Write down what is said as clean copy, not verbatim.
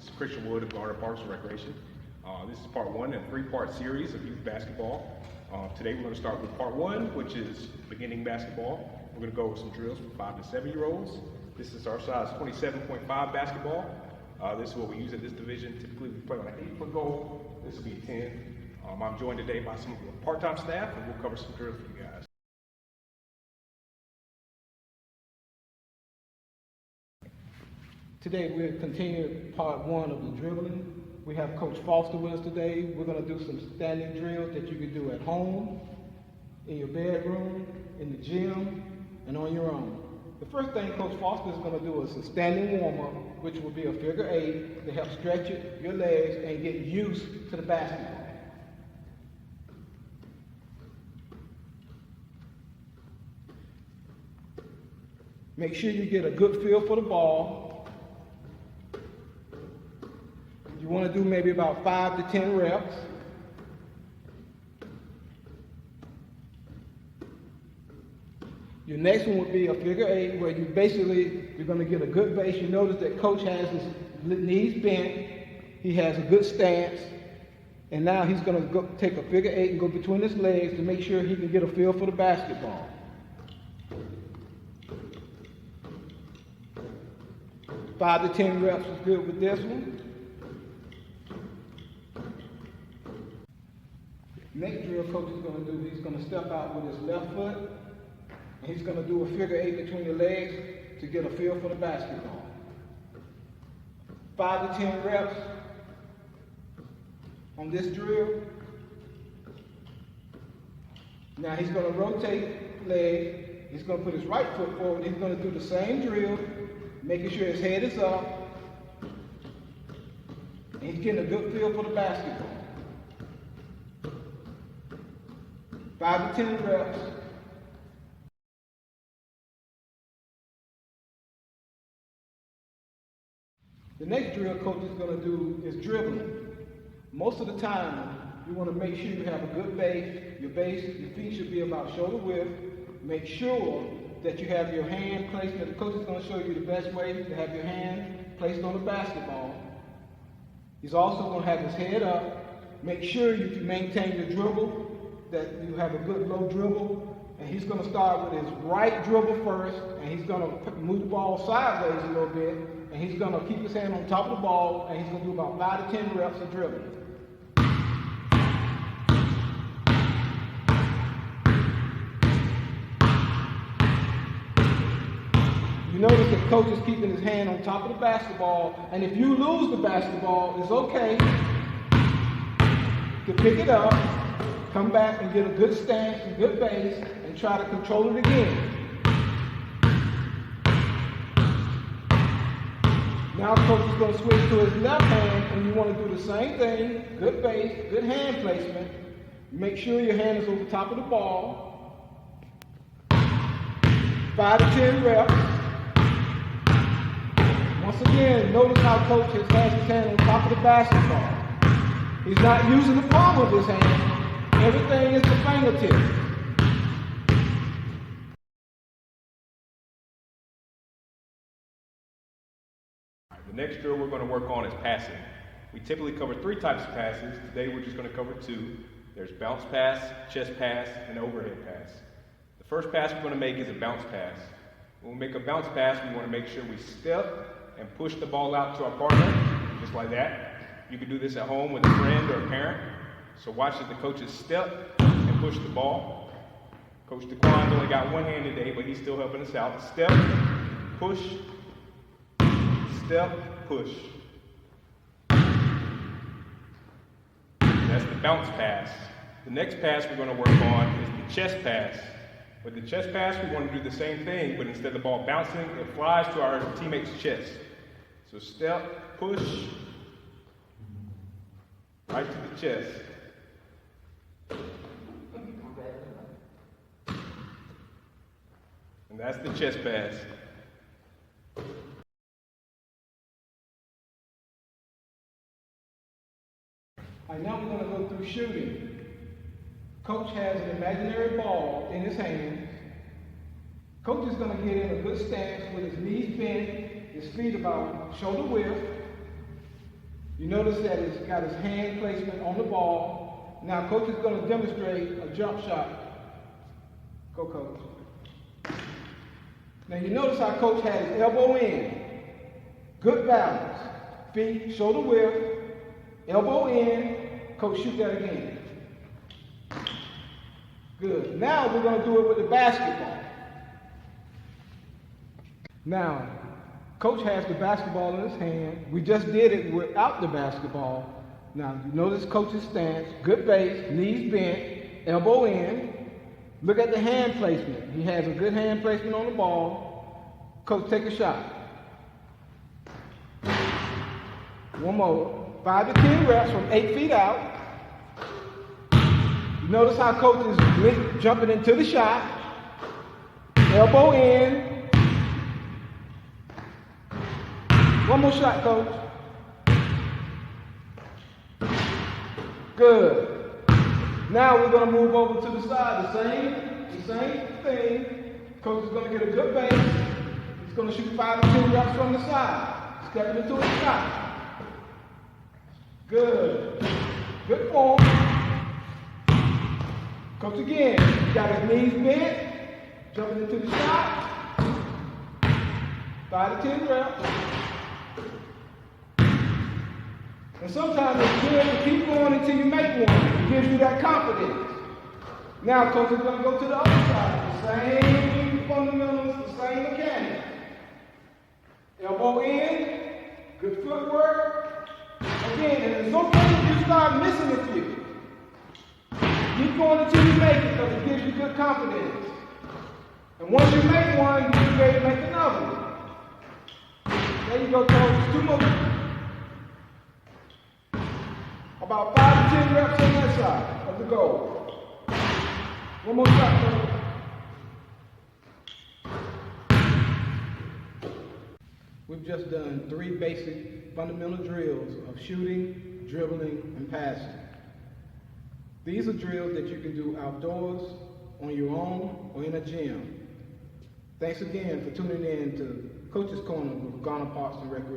This is Christian Wood of Garner Parks and Recreation. This is part one in a three-part series of youth basketball. Today we're going to start with part one, which is beginning basketball. We're going to go over some drills for 5 to 7-year-olds. This is our size 27.5 basketball. This is what we use in this division. Typically we play on an 8-foot goal. This will be 10. I'm joined today by some of the part-time staff, and we'll cover some drills for you guys. Today we're continuing part one of the dribbling. We have Coach Foster with us today. We're going to do some standing drills that you can do at home, in your bedroom, in the gym, and on your own. The first thing Coach Foster is going to do is a standing warm-up, which will be a figure 8 to help stretch your legs and get used to the basketball. Make sure you get a good feel for the ball. You want to do maybe about 5 to 10 reps. Your next one would be a figure 8 where you're going to get a good base. You notice that Coach has his knees bent. He has a good stance. And now he's going to take a figure 8 and go between his legs to make sure he can get a feel for the basketball. 5 to 10 reps is good with this one. Next drill Coach is going to do, he's going to step out with his left foot, and he's going to do a figure 8 between the legs to get a feel for the basketball. 5 to 10 reps on this drill. Now he's going to rotate leg. He's going to put his right foot forward. He's going to do the same drill, making sure his head is up, and he's getting a good feel for the basketball. 5 to 10 reps. The next drill Coach is going to do is dribbling. Most of the time, you want to make sure you have a good base. Your feet should be about shoulder width. Make sure that you have your hand placed. The coach is going to show you the best way to have your hand placed on the basketball. He's also going to have his head up. Make sure you maintain your dribble, that you have a good low dribble. And he's going to start with his right dribble first, and he's going to move the ball sideways a little bit, and he's going to keep his hand on top of the ball, and he's going to do about 5 to 10 reps of dribbling. You notice that Coach is keeping his hand on top of the basketball, and if you lose the basketball, it's okay to pick it up, come back and get a good stance and good base, and try to control it again. Now Coach is going to switch to his left hand, and you want to do the same thing, good base, good hand placement. Make sure your hand is over top of the ball. 5 to 10 reps. Once again, notice how Coach has his hand on top of the basketball. He's not using the palm of his hand. Everything is the fingertips. The next drill we're going to work on is passing. We typically cover 3 types of passes. Today we're just going to cover 2. There's bounce pass, chest pass, and overhead pass. The first pass we're going to make is a bounce pass. When we make a bounce pass, we want to make sure we step and push the ball out to our partner, just like that. You can do this at home with a friend or a parent. So watch as the coaches step and push the ball. Coach DeQuan's only got one hand today, but he's still helping us out. Step, push, step, push. That's the bounce pass. The next pass we're going to work on is the chest pass. With the chest pass, we want to do the same thing, but instead of the ball bouncing, it flies to our teammate's chest. So step, push, right to the chest. And that's the chest pass. All right, now we're going to go through shooting. Coach has an imaginary ball in his hand. Coach is going to get in a good stance with his knees bent, his feet about shoulder width. You notice that it's got his hand placement on the ball. Now coach is going to demonstrate a jump shot. Go coach. Now you notice how coach had his elbow in. Good balance. Feet, shoulder width, elbow in. Coach, shoot that again. Good. Now we're going to do it with the basketball. Now, coach has the basketball in his hand. We just did it without the basketball. Now, you notice coach's stance. Good base, knees bent, elbow in. Look at the hand placement. He has a good hand placement on the ball. Coach, take a shot. One more. 5 to 10 reps from 8 feet out. You notice how coach is jumping into the shot. Elbow in. One more shot, coach. Good. Now we're going to move over to the side. The same thing. Coach is going to get a good base. He's going to shoot 5 to 10 reps from the side. Stepping into his shot. Good. Good form. Coach again. Got his knees bent. Jumping into the shot. 5 to 10 reps. And sometimes it's good to keep going until you make one. It gives you that confidence. Now coach is going to go to the other side. The same fundamentals, the same mechanics. Elbow in. Good footwork. Again, and it's okay if you start missing a few. Keep going until you make it because it gives you good confidence. And once you make one, you're ready to make another one. There you go, coach. 2 more. About 5 to 10 reps on that side of the goal. One more shot, coach. We've just done 3 basic fundamental drills of shooting, dribbling, and passing. These are drills that you can do outdoors, on your own, or in a gym. Thanks again for tuning in to Coach's Corner with Garner Parks and Recreation.